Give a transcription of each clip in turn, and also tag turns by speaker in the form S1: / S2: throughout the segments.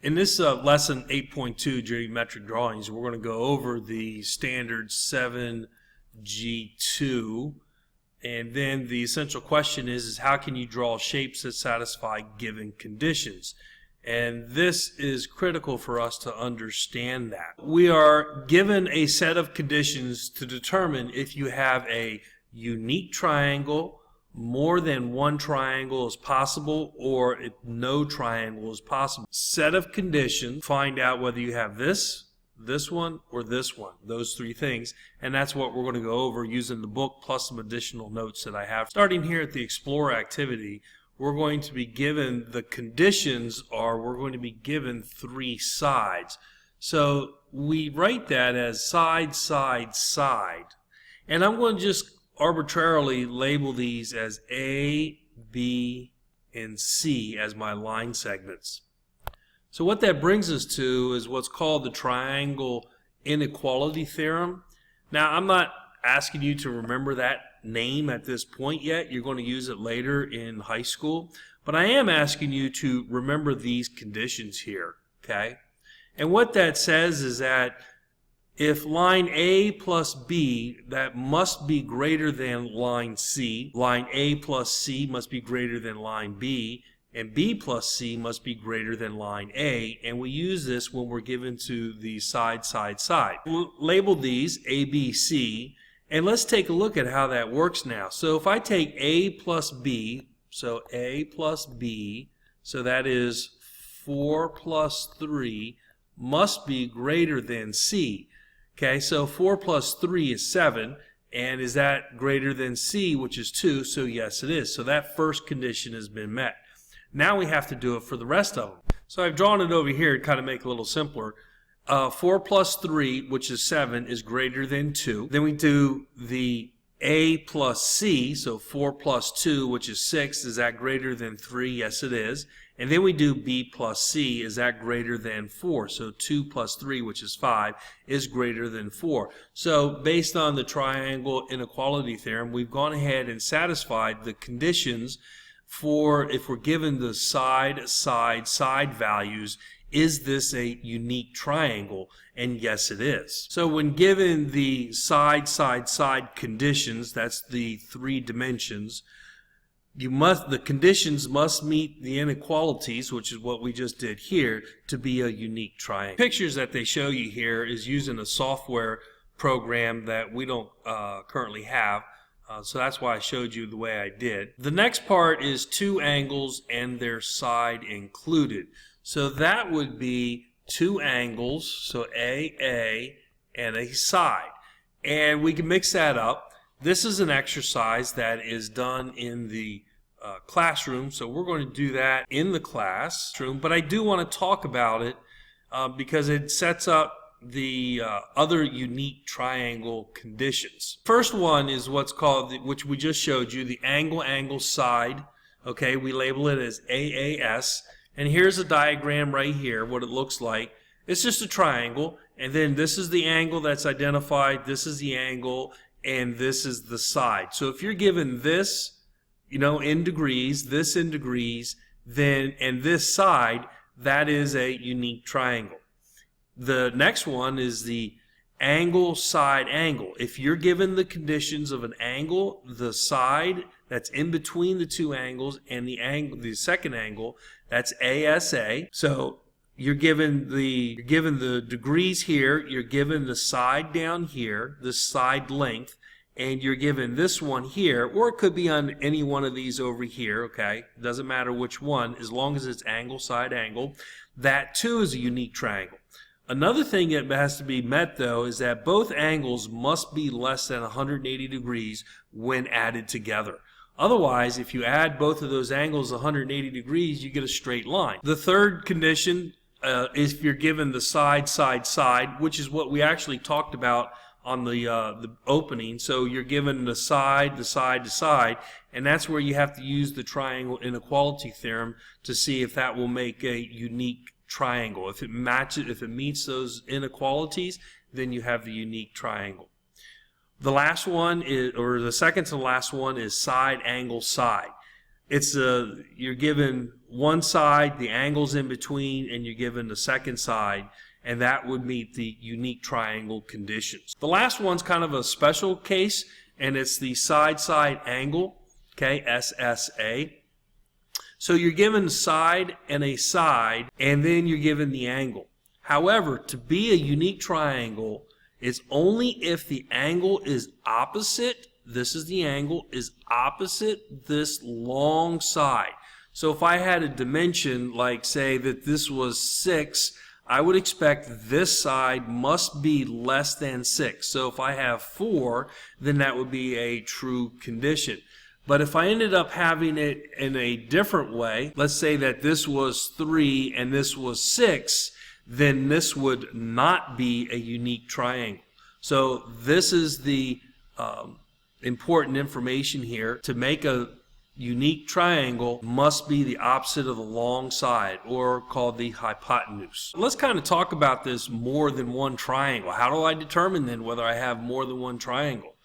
S1: In this lesson 8.2 geometric drawings, we're going to go over the standard 7G2, and then the essential question is how can you draw shapes that satisfy given conditions? And this is critical for us to understand that. We are given a set of conditions to determine if you have a unique triangle, more than one triangle is possible, or if no triangle is possible. Set of conditions, find out whether you have this one, or this one. Those three things. And that's what we're going to go over using the book plus some additional notes that I have. Starting here at the Explore activity, we're going to be given the conditions we're going to be given three sides. So we write that as side, side, side. And I'm going to just arbitrarily label these as A, B, and C as my line segments. So what that brings us to is what's called the triangle inequality theorem. Now, I'm not asking you to remember that name at this point yet. You're going to use it later in high school. But I am asking you to remember these conditions here, okay? And what that says is that if line A plus B, that must be greater than line C. Line A plus C must be greater than line B, and B plus C must be greater than line A. And we use this when we're given to the side, side, side. We'll label these A, B, C, and let's take a look at how that works now. So if I take A plus B, so A plus B, so that is 4 plus 3, must be greater than C. Okay, so 4 plus 3 is 7, and is that greater than C, which is 2? So yes, it is. So that first condition has been met. Now we have to do it for the rest of them. So I've drawn it over here to kind of make it a little simpler. 4 plus 3, which is 7, is greater than 2. Then we do the A plus C, so 4 plus 2, which is 6, is that greater than 3? Yes, it is. And then we do B plus C, is that greater than 4? So 2 plus 3, which is 5, is greater than 4. So based on the triangle inequality theorem, we've gone ahead and satisfied the conditions for if we're given the side, side, side values, is this a unique triangle? And yes, it is. So when given the side, side, side conditions, that's the three dimensions, the conditions must meet the inequalities, which is what we just did here, to be a unique triangle. Pictures that they show you here is using a software program that we don't currently have. So that's why I showed you the way I did. The next part is two angles and their side included. So that would be two angles, so A, and a side. And we can mix that up. This is an exercise that is done in the classroom, so we're going to do that in the classroom. But I do want to talk about it because it sets up the other unique triangle conditions. First one is what's called, which we just showed you, the angle side. Okay, we label it as AAS. And here's a diagram right here, what it looks like. It's just a triangle, and then this is the angle that's identified, this is the angle, and this is the side. So if you're given this, in degrees, this in degrees, then, and this side, that is a unique triangle. The next one is the angle, side, angle. If you're given the conditions of an angle, the side that's in between the two angles, and the angle, the second angle, that's ASA. So you're given the degrees here, you're given the side down here, the side length, and you're given this one here, or it could be on any one of these over here, okay? Doesn't matter which one, as long as it's angle, side, angle. That too is a unique triangle. Another thing that has to be met, though, is that both angles must be less than 180 degrees when added together. Otherwise, if you add both of those angles 180 degrees, you get a straight line. The third condition is if you're given the side, side, side, which is what we actually talked about on the opening. So you're given the side, the side, the side, and that's where you have to use the triangle inequality theorem to see if that will make a unique triangle. If it matches, if it meets those inequalities, then you have the unique triangle. The last one is, or the second to the last one, is side, angle, side. you're given one side, the angles in between, and you're given the second side, and that would meet the unique triangle conditions. The last one's kind of a special case, and it's the side-side angle, okay, SSA. So you're given side, and then you're given the angle. However, to be a unique triangle, it's only if the angle is opposite, this is the angle, is opposite this long side. So if I had a dimension, like say that this was 6, I would expect this side must be less than 6. So if I have 4, then that would be a true condition. But if I ended up having it in a different way, let's say that this was 3 and this was 6, then this would not be a unique triangle. So this is the important information here. To make a unique triangle must be the opposite of the long side, or called the hypotenuse. Let's kind of talk about this more than one triangle. How do I determine then whether I have more than one triangle?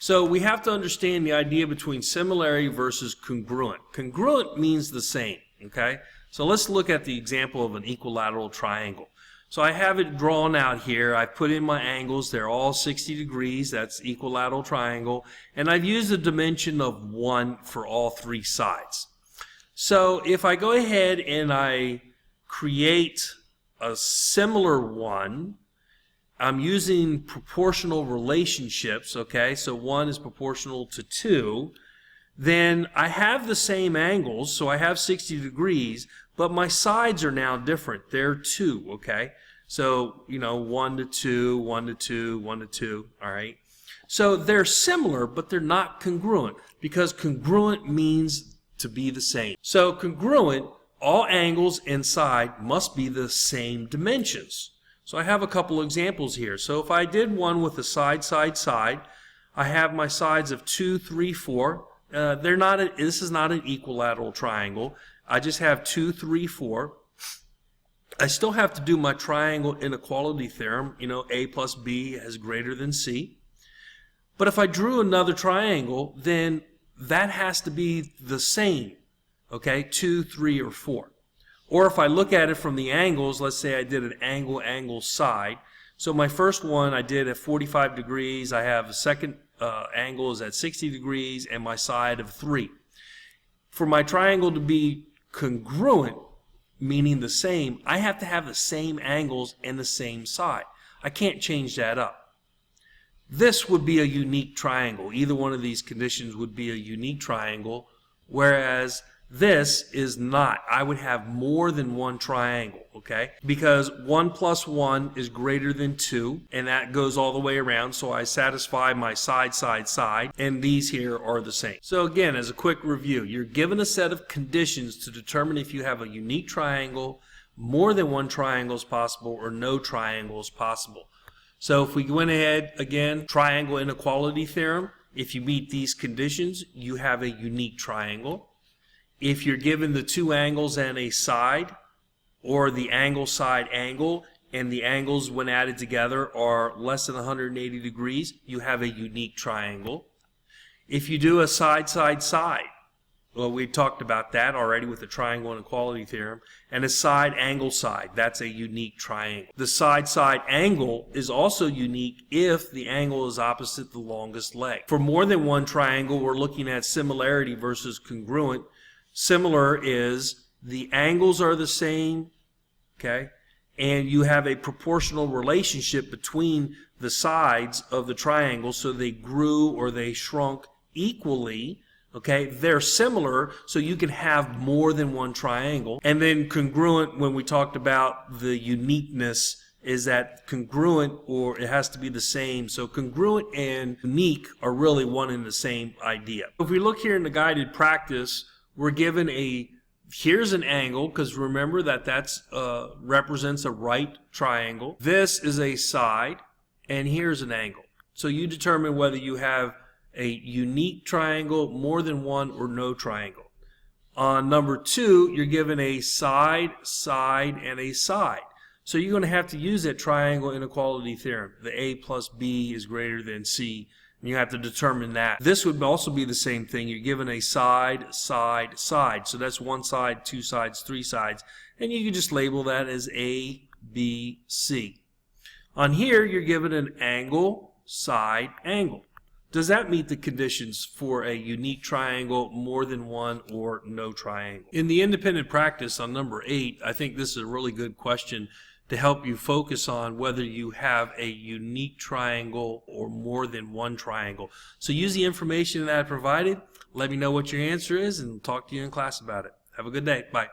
S1: So we have to understand the idea between similarity versus congruent. Congruent means the same, okay? So let's look at the example of an equilateral triangle. So I have it drawn out here. I've put in my angles. They're all 60 degrees. That's equilateral triangle. And I've used a dimension of 1 for all 3 sides. So if I go ahead and I create a similar one, I'm using proportional relationships, okay? So 1 is proportional to 2. Then I have the same angles, so I have 60 degrees, but my sides are now different. They're 2, okay? So, 1 to 2, 1 to 2, 1 to 2, all right? So they're similar, but they're not congruent, because congruent means to be the same. So congruent, all angles and side must be the same dimensions. So I have a couple examples here. So if I did one with a side, I have my sides of 2, 3, 4. This is not an equilateral triangle. I just have 2, 3, 4. I still have to do my triangle inequality theorem. A plus B is greater than C. But if I drew another triangle, then that has to be the same, okay, 2, 3, or 4. Or if I look at it from the angles, let's say I did an angle, side. So my first one I did at 45 degrees. I have a second angle is at 60 degrees, and my side of 3. For my triangle to be congruent, meaning the same, I have to have the same angles and the same side. I can't change that up. This would be a unique triangle. Either one of these conditions would be a unique triangle, whereas this is not. I would have more than one triangle, okay? Because 1 plus 1 is greater than 2, and that goes all the way around, so I satisfy my side, and these here are the same. So again, as a quick review, you're given a set of conditions to determine if you have a unique triangle, more than one triangle is possible, or no triangle is possible. So if we went ahead, again, triangle inequality theorem, if you meet these conditions, you have a unique triangle. If you're given the 2 angles and a side, or the angle, side, angle, and the angles when added together are less than 180 degrees, you have a unique triangle. If you do a side, well, we talked about that already with the triangle inequality theorem, and a side, angle, side, that's a unique triangle. The side, angle is also unique if the angle is opposite the longest leg. For more than one triangle, we're looking at similarity versus congruent. Similar is the angles are the same, okay, and you have a proportional relationship between the sides of the triangle, so they grew or they shrunk equally, okay. They're similar, so you can have more than one triangle. And then congruent, when we talked about the uniqueness, is that congruent, or it has to be the same. So congruent and unique are really one and the same idea. If we look here in the guided practice, we're given here's an angle, because remember that that's represents a right triangle. This is a side, and here's an angle. So you determine whether you have a unique triangle, more than one, or no triangle. On number 2, you're given a side, and a side. So you're going to have to use that triangle inequality theorem. The A plus B is greater than C, You have to determine that. This would also be the same thing. You're given a side, side, side. So that's one side, two sides, three sides. And you can just label that as A, B, C. On here, you're given an angle, side, angle. Does that meet the conditions for a unique triangle, more than one, or no triangle? In the independent practice on number 8, I think this is a really good question to help you focus on whether you have a unique triangle or more than one triangle. So use the information that I provided. Let me know what your answer is and talk to you in class about it. Have a good day. Bye.